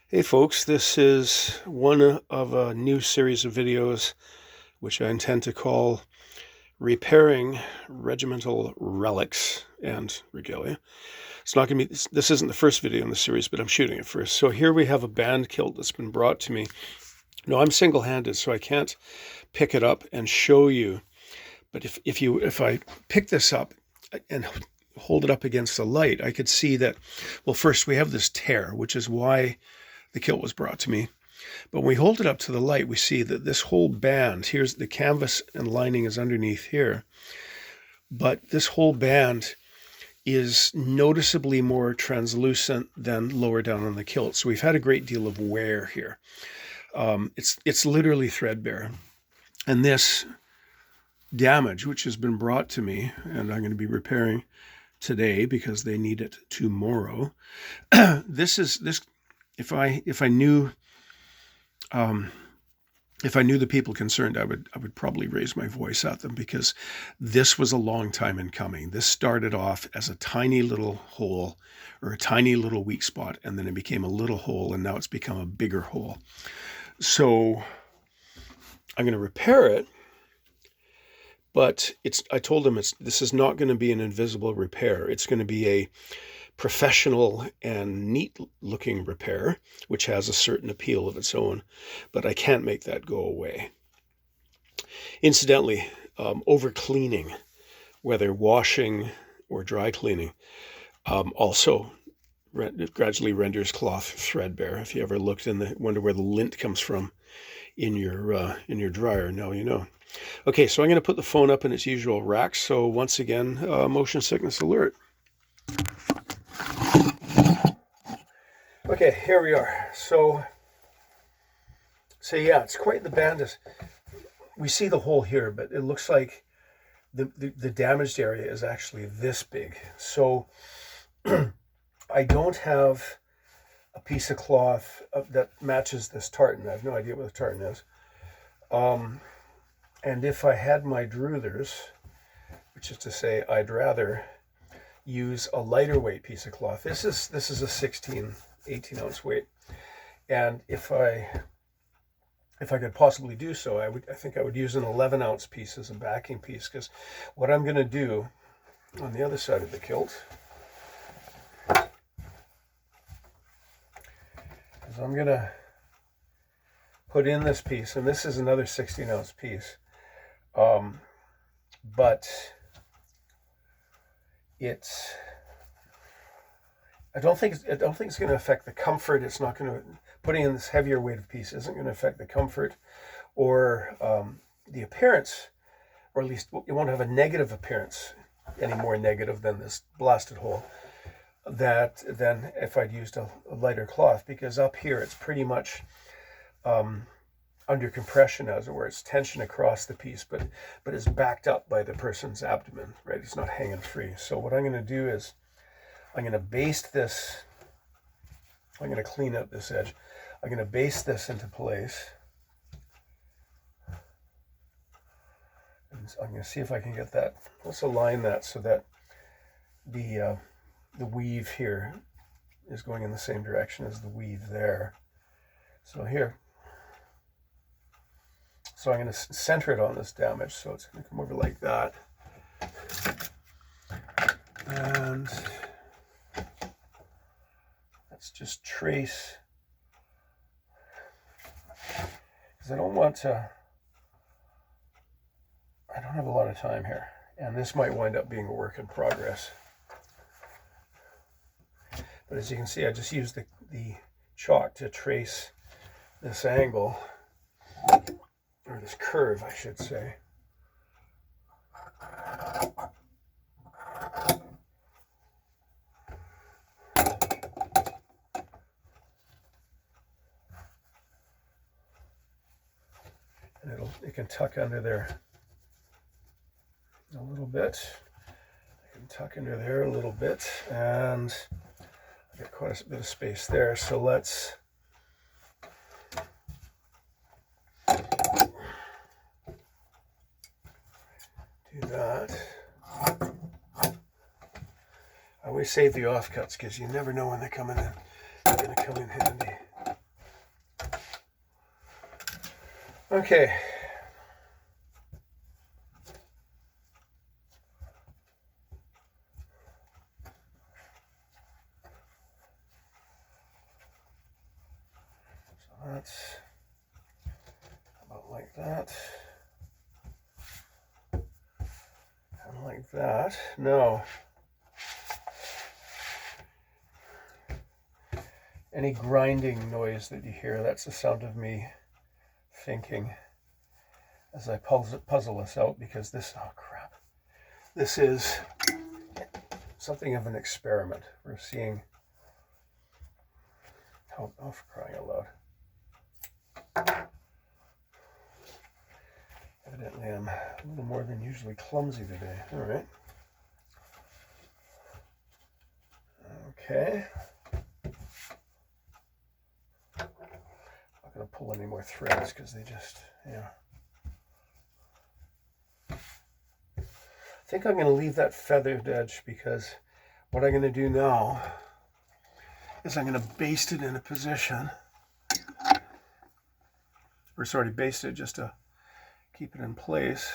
Hey folks, this is one of a new series of videos which I intend to call Repairing Regimental Relics and Regalia. It's not going to be, this isn't the first video in the series, but I'm shooting it first. So here we have a band kilt that's been brought to me. No, I'm single-handed, so I can't pick it up and show you. But if I pick this up and hold it up against the light, I could see that, well, first we have this tear, which is why the kilt was brought to me. But when we hold it up to the light, we see that this whole band, here's the canvas and lining is underneath here, but this whole band is noticeably more translucent than lower down on the kilt. So we've had a great deal of wear here. It's literally threadbare. And this damage, which has been brought to me, and I'm going to be repairing today because they need it tomorrow. This if I knew the people concerned, I would probably raise my voice at them, because this was a long time in coming. This started off as a tiny little hole or a tiny little weak spot, and then it became a little hole, and now it's become a bigger hole. So I'm going to repair it, but I told them this is not going to be an invisible repair. It's going to be a professional and neat looking repair, which has a certain appeal of its own, but I can't make that go away. Incidentally, over cleaning, whether washing or dry cleaning, also gradually renders cloth threadbare. If you ever looked and wonder where the lint comes from in your dryer, now you know. Okay, so I'm going to put the phone up in its usual rack. So once again, motion sickness alert. Okay, here we are. So yeah, it's quite the band. We see the hole here, but it looks like the damaged area is actually this big. So I don't have a piece of cloth that matches this tartan. I have no idea what the tartan is. And if I had my druthers, which is to say I'd rather use a lighter weight piece of cloth. This is a 18 ounce weight. And if I could possibly do so, I think I would use an 11 ounce piece as a backing piece, because what I'm going to do on the other side of the kilt is I'm going to put in this piece, and this is another 16 ounce piece. But I don't think it's going to affect the comfort. It's not going to, putting in this heavier weight of piece isn't going to affect the comfort or the appearance, or at least it won't have a negative appearance, any more negative than this blasted hole, than if I'd used a lighter cloth, because up here it's pretty much under compression, as it were. It's tension across the piece, but it's backed up by the person's abdomen, right? It's not hanging free. So what I'm going to do is I'm going to baste this. I'm going to clean up this edge. I'm going to baste this into place. And I'm going to see if I can get that. Let's align that so that the weave here is going in the same direction as the weave there. So here. So I'm going to center it on this damage. So it's going to come over like that. And let's just trace, because I don't have a lot of time here, and this might wind up being a work in progress. But as you can see, I just used the chalk to trace this angle, or this curve, I should say. And it can tuck under there a little bit. I can tuck under there a little bit, and I got quite a bit of space there. So let's do that. I always save the offcuts because you never know when they're going to come in handy. Okay. So that's about like that. And like that. No. Any grinding noise that you hear, that's the sound of me thinking as I puzzle this out, because this, oh crap, this is something of an experiment. We're seeing, oh for crying out loud. Evidently I'm a little more than usually clumsy today. All right. Okay. Not going to pull any more threads because they just, yeah. I think I'm going to leave that feathered edge, because what I'm going to do now is I'm going to baste it in a position, or sorry, baste it just to keep it in place.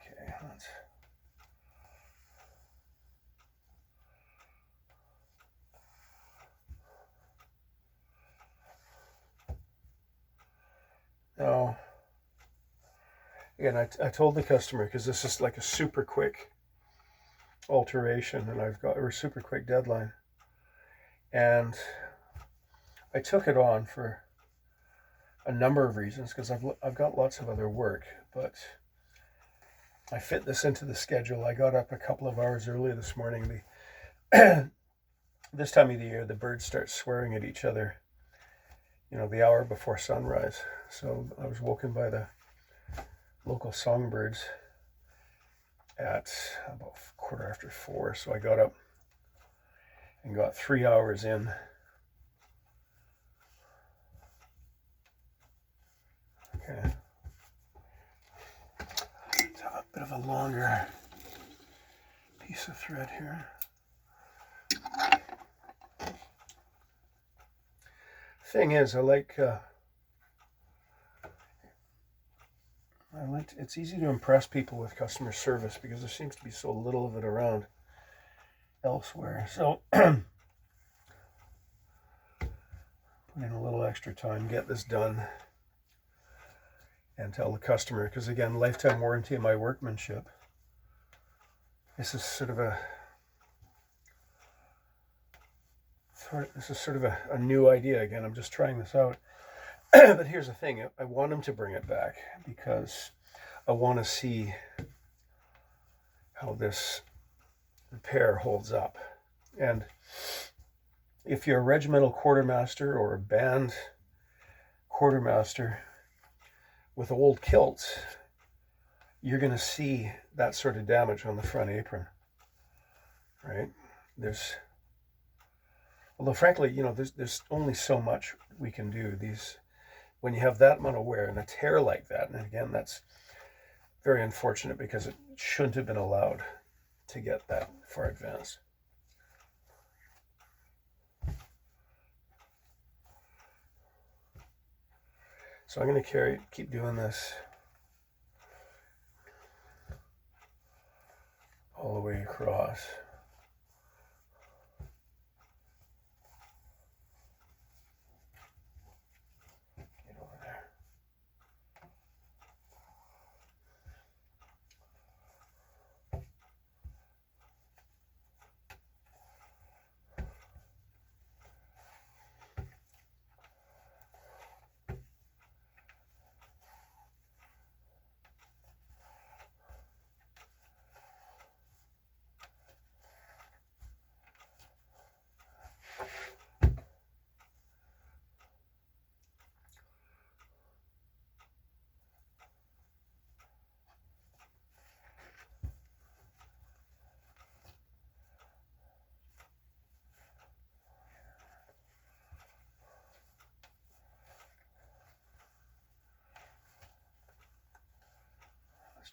Okay, let's. Now, again, I told the customer, because this is like a super quick alteration, and I've got a super quick deadline, and I took it on for a number of reasons, because I've got lots of other work, but I fit this into the schedule. I got up a couple of hours early this morning. This time of the year, the birds start swearing at each other, you know, the hour before sunrise. So I was woken by the local songbirds at about 4:15. So I got up and got 3 hours in. Okay. Let's have a bit of a longer piece of thread here. Thing is, it's easy to impress people with customer service, because there seems to be so little of it around elsewhere. So put in a little extra time, get this done, and tell the customer, because again, lifetime warranty of my workmanship. This is sort of a new idea. Again, I'm just trying this out. But here's the thing, I want him to bring it back, because I want to see how this repair holds up. And if you're a regimental quartermaster or a band quartermaster with old kilts, you're going to see that sort of damage on the front apron, right? Although frankly, you know, there's only so much we can do. When you have that amount of wear and a tear like that, and again, that's very unfortunate, because it shouldn't have been allowed to get that far advanced. So I'm going to keep doing this all the way across. Get over there.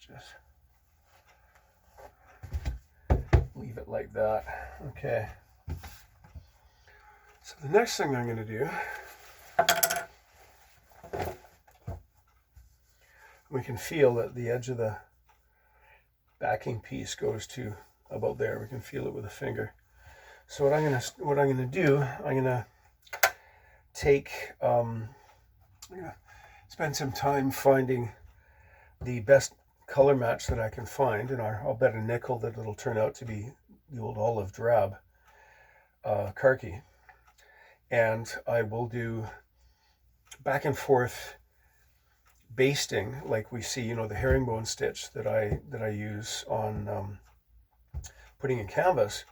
Just leave it like that. Okay. So the next thing I'm going to do, we can feel that the edge of the backing piece goes to about there. We can feel it with a finger. So what I'm going to do, I'm going to take, I'm going to spend some time finding the best color match that I can find, and I'll bet a nickel that it'll turn out to be the old olive drab khaki. And I will do back and forth basting like we see, you know, the herringbone stitch that I use on putting in canvas,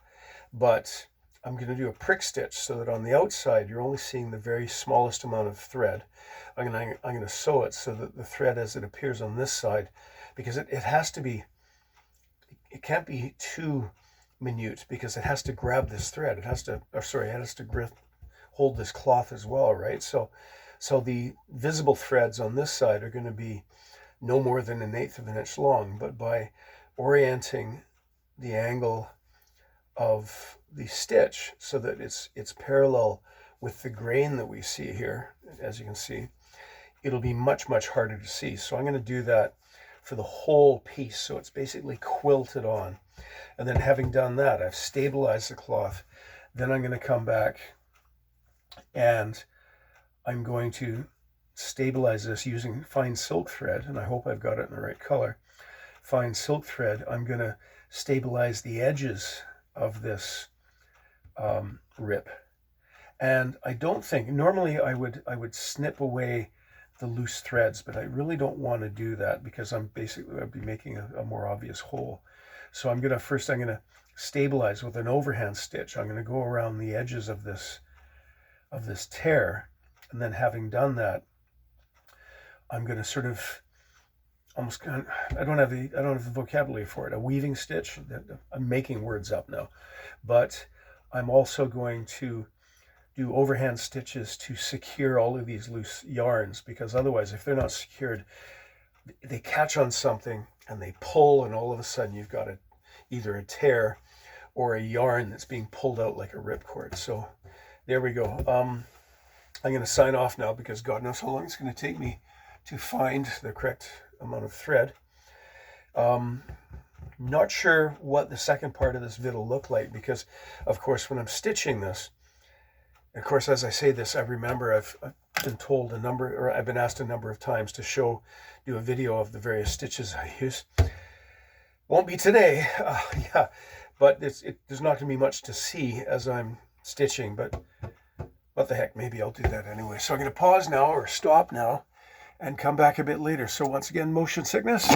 but I'm going to do a prick stitch so that on the outside you're only seeing the very smallest amount of thread. I'm going to sew it so that the thread as it appears on this side, because it has to be, it can't be too minute because it has to grab this thread. It has to, it has to grip, hold this cloth as well, right? So the visible threads on this side are going to be no more than 1/8 of an inch long, but by orienting the angle of the stitch so that it's parallel with the grain that we see here, as you can see, it'll be much, much harder to see. So I'm going to do that for the whole piece, so it's basically quilted on. And then having done that, I've stabilized the cloth. Then I'm going to come back and I'm going to stabilize this using fine silk thread, and I hope I've got it in the right color. Fine silk thread. I'm going to stabilize the edges of this rip. And I don't think, normally I would snip away the loose threads, but I really don't want to do that because I'd be making a more obvious hole. So I'm going to stabilize with an overhand stitch. I'm going to go around the edges of this tear, and then having done that, I'm going to sort of almost kind of, I don't have the vocabulary for it, a weaving stitch. I'm making words up now, but I'm also going to do overhand stitches to secure all of these loose yarns, because otherwise, if they're not secured, they catch on something and they pull, and all of a sudden you've got either a tear or a yarn that's being pulled out like a ripcord. So there we go. I'm going to sign off now because God knows how long it's going to take me to find the correct amount of thread. Not sure what the second part of this vid will look like, because of course when I'm stitching this, of course as I say this, I remember I've been told I've been asked a number of times to do a video of the various stitches I use. Won't be today, yeah, but there's not going to be much to see as I'm stitching, but what the heck, maybe I'll do that anyway. So I'm going to pause now, or stop now, and come back a bit later. So once again, motion sickness,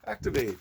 activate.